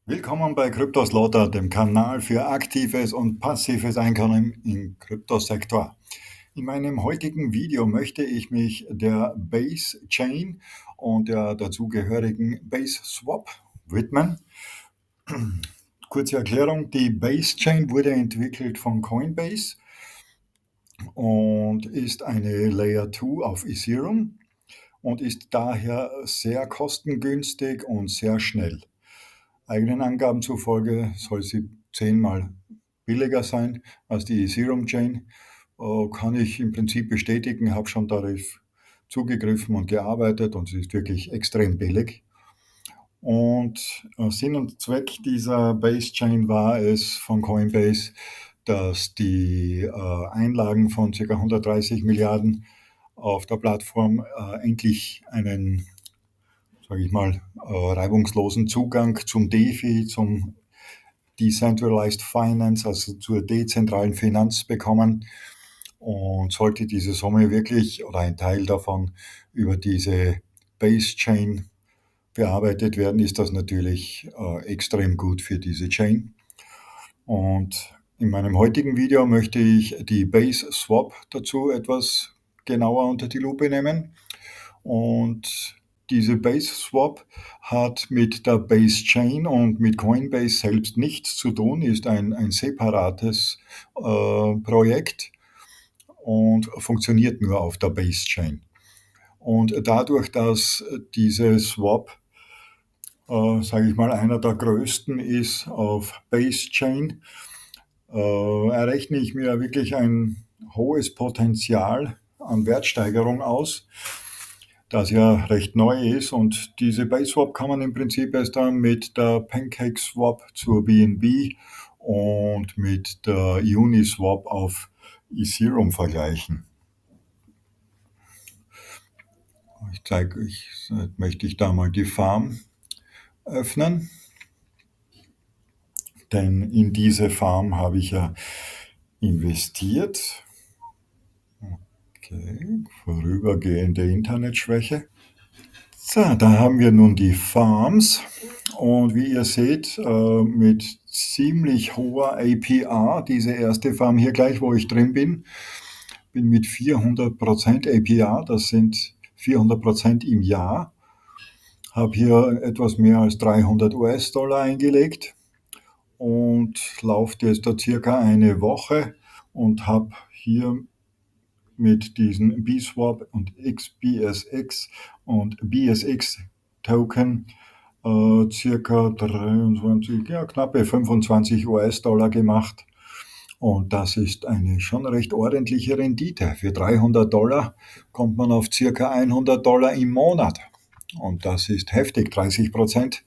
Willkommen bei Kryptoslaughter, dem Kanal für aktives und passives Einkommen im Kryptosektor. In meinem heutigen Video möchte ich mich der Base Chain und der dazugehörigen Base Swap widmen. Kurze Erklärung: Die Base Chain wurde entwickelt von Coinbase und ist eine Layer 2 auf Ethereum und ist daher sehr kostengünstig und sehr schnell. Eigenen Angaben zufolge soll sie 10-mal billiger sein als die Ethereum Chain. Kann ich im Prinzip bestätigen, habe schon darauf zugegriffen und gearbeitet und sie ist wirklich extrem billig. Und Sinn und Zweck dieser Base Chain war es von Coinbase, dass die Einlagen von ca. 130 Milliarden auf der Plattform endlich einen, sage ich mal, reibungslosen Zugang zum DeFi, zum Decentralized Finance, also zur dezentralen Finanz bekommen. Und sollte diese Summe wirklich oder ein Teil davon über diese Base Chain bearbeitet werden, ist das natürlich extrem gut für diese Chain. Und in meinem heutigen Video möchte ich die Base Swap dazu etwas genauer unter die Lupe nehmen. Und diese Base Swap hat mit der Base Chain und mit Coinbase selbst nichts zu tun, ist ein separates Projekt und funktioniert nur auf der Base Chain. Und dadurch, dass diese Swap, sage ich mal, einer der größten ist auf Base Chain, errechne ich mir wirklich ein hohes Potenzial an Wertsteigerung aus, das ja recht neu ist. Und diese Base Swap kann man im Prinzip erst dann mit der Pancake Swap zur BNB und mit der Uniswap auf Ethereum vergleichen. Möchte ich da mal die Farm öffnen, denn in diese Farm habe ich ja investiert. Okay, vorübergehende Internetschwäche. So, da haben wir nun die Farms und wie ihr seht, mit ziemlich hoher APR, diese erste Farm hier gleich, wo ich drin bin mit 400% APR, das sind 400% im Jahr, habe hier etwas mehr als 300 US-Dollar eingelegt und laufe jetzt da circa eine Woche und habe hier mit diesen BSwap und XBSX und BSX Token circa 23, ja, knappe 25 US-Dollar gemacht. Und das ist eine schon recht ordentliche Rendite. Für 300 Dollar kommt man auf circa 100 Dollar im Monat. Und das ist heftig, 30%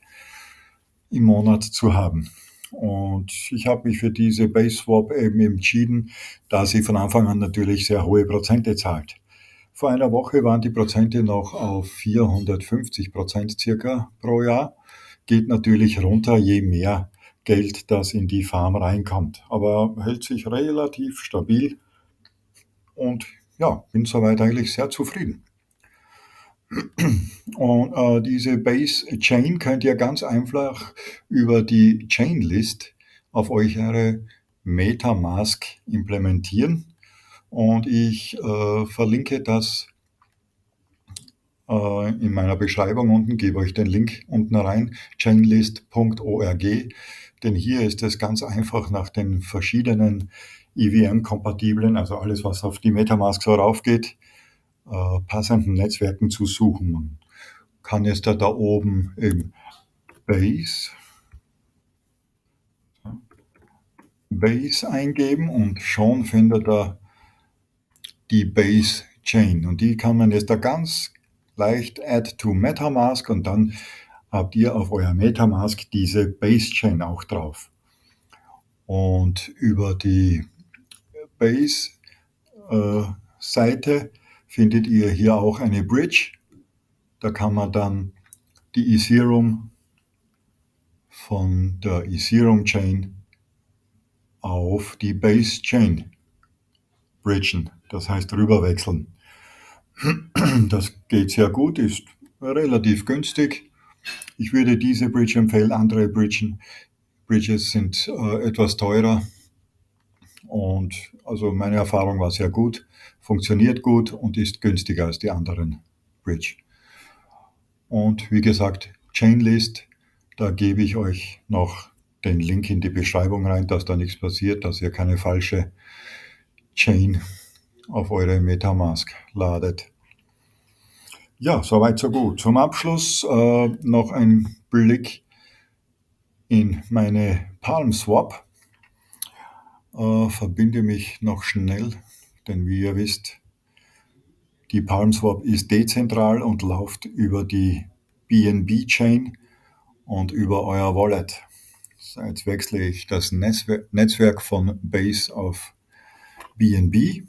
im Monat zu haben. Und ich habe mich für diese Base Swap eben entschieden, da sie von Anfang an natürlich sehr hohe Prozente zahlt. Vor einer Woche waren die Prozente noch auf 450% circa pro Jahr. Geht natürlich runter, je mehr Geld, das in die Farm reinkommt. Aber hält sich relativ stabil und ja, bin soweit eigentlich sehr zufrieden. Und diese Base Chain könnt ihr ganz einfach über die Chainlist auf eure Metamask implementieren. Und ich verlinke das in meiner Beschreibung unten, gebe euch den Link unten rein, chainlist.org, denn hier ist es ganz einfach nach den verschiedenen EVM-kompatiblen, also alles, was auf die Metamask so raufgeht, passenden Netzwerken zu suchen. Man kann jetzt da oben eben Base eingeben und schon findet er die Base Chain. Und die kann man jetzt da ganz leicht add to Metamask und dann habt ihr auf euer Metamask diese Base Chain auch drauf. Und über die Base Seite findet ihr hier auch eine Bridge. Da kann man dann die Ethereum von der Ethereum Chain auf die Base Chain bridgen, das heißt rüberwechseln. Das geht sehr gut, ist relativ günstig Ich würde diese Bridge empfehlen, andere Bridges sind etwas teurer und also meine Erfahrung war sehr gut, funktioniert gut und ist günstiger als die anderen Bridge. Und wie gesagt, Chainlist, da gebe ich euch noch den Link in die Beschreibung rein, dass da nichts passiert, dass ihr keine falsche Chain auf eure Metamask ladet. Ja, soweit so gut. Zum Abschluss noch ein Blick in meine PalmSwap. Verbinde mich noch schnell, denn wie ihr wisst, die PalmSwap ist dezentral und läuft über die BNB-Chain und über euer Wallet. So, jetzt wechsle ich das Netzwerk von Base auf BNB.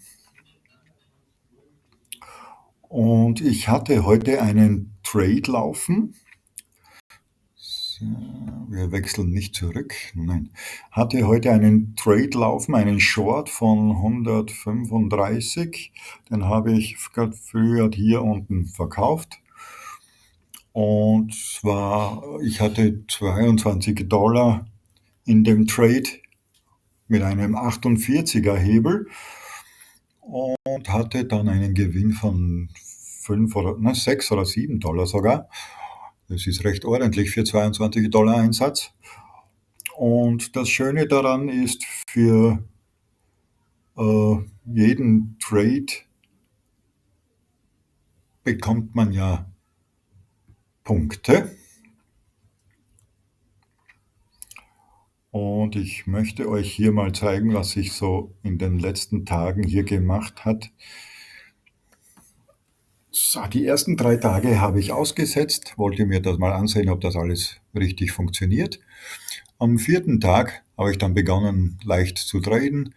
Und ich hatte heute einen Trade laufen. So, wir wechseln nicht zurück. Nein. Hatte heute einen Trade laufen, einen Short von 135. Den habe ich gerade früher hier unten verkauft. Und zwar, ich hatte $22 in dem Trade mit einem 48er Hebel und hatte dann einen Gewinn von 6 oder $7 sogar. Das ist recht ordentlich für $22 Einsatz. Und das Schöne daran ist, für jeden Trade bekommt man ja Punkte. Und ich möchte euch hier mal zeigen, was sich so in den letzten Tagen hier gemacht hat. So, die ersten 3 Tage habe ich ausgesetzt, wollte mir das mal ansehen, ob das alles richtig funktioniert. Am 4. Tag habe ich dann begonnen, leicht zu traden,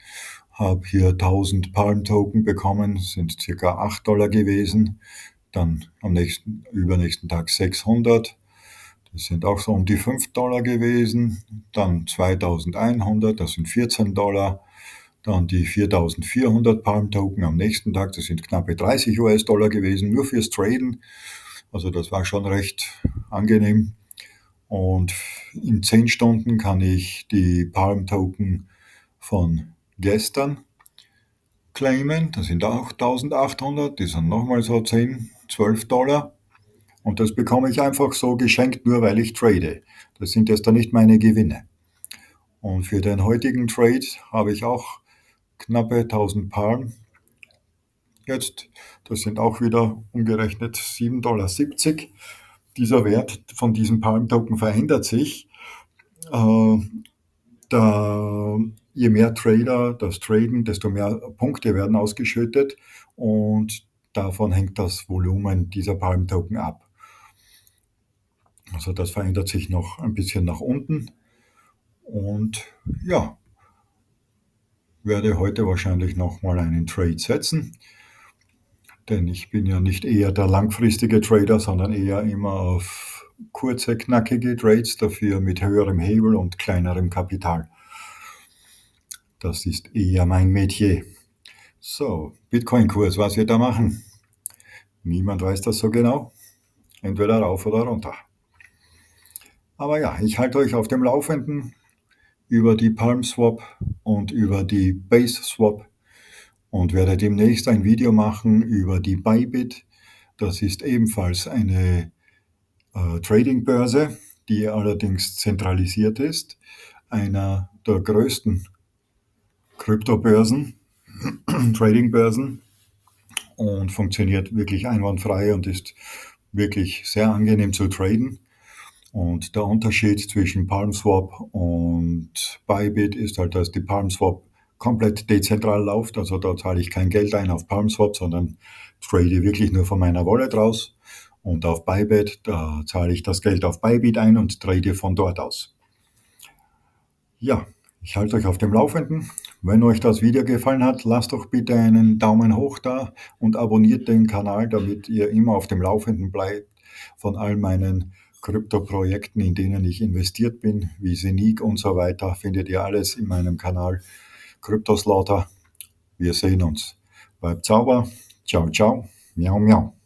habe hier 1000 Palm Token bekommen, sind ca. $8 gewesen. Dann am übernächsten Tag 600. Das sind auch so um die $5 gewesen. Dann 2100, das sind $14. Dann die 4400 Palm Token am nächsten Tag, das sind knappe $30 gewesen, nur fürs Traden. Also das war schon recht angenehm. Und in 10 Stunden kann ich die Palm Token von gestern claimen. Das sind auch 1800, die sind nochmal so 10, $12. Und das bekomme ich einfach so geschenkt, nur weil ich trade. Das sind jetzt dann nicht meine Gewinne. Und für den heutigen Trade habe ich auch knappe 1000 Palm. Jetzt, das sind auch wieder umgerechnet $7,70. Dieser Wert von diesem Palm Token verändert sich. Je mehr Trader das traden, desto mehr Punkte werden ausgeschüttet und davon hängt das Volumen dieser Palm Token ab. Also das verändert sich noch ein bisschen nach unten und ja, werde heute wahrscheinlich nochmal einen Trade setzen, denn ich bin ja nicht eher der langfristige Trader, sondern eher immer auf kurze, knackige Trades, dafür mit höherem Hebel und kleinerem Kapital. Das ist eher mein Metier. So, Bitcoin-Kurs, was wir da machen? Niemand weiß das so genau. Entweder rauf oder runter. Aber ja, ich halte euch auf dem Laufenden über die PalmSwap und über die BaseSwap und werde demnächst ein Video machen über die Bybit. Das ist ebenfalls eine Trading-Börse, die allerdings zentralisiert ist. Einer der größten Kryptobörsen, Trading-Börsen, und funktioniert wirklich einwandfrei und ist wirklich sehr angenehm zu traden. Und der Unterschied zwischen PalmSwap und Bybit ist halt, dass die PalmSwap komplett dezentral läuft. Also da zahle ich kein Geld ein auf PalmSwap, sondern trade wirklich nur von meiner Wallet raus. Und auf Bybit, da zahle ich das Geld auf Bybit ein und trade von dort aus. Ja, ich halte euch auf dem Laufenden. Wenn euch das Video gefallen hat, lasst doch bitte einen Daumen hoch da und abonniert den Kanal, damit ihr immer auf dem Laufenden bleibt von all meinen Krypto-Projekten, in denen ich investiert bin, wie Zenik und so weiter, findet ihr alles in meinem Kanal CryptoSlaughter. Wir sehen uns. Bleibt sauber. Ciao, ciao. Miau, miau.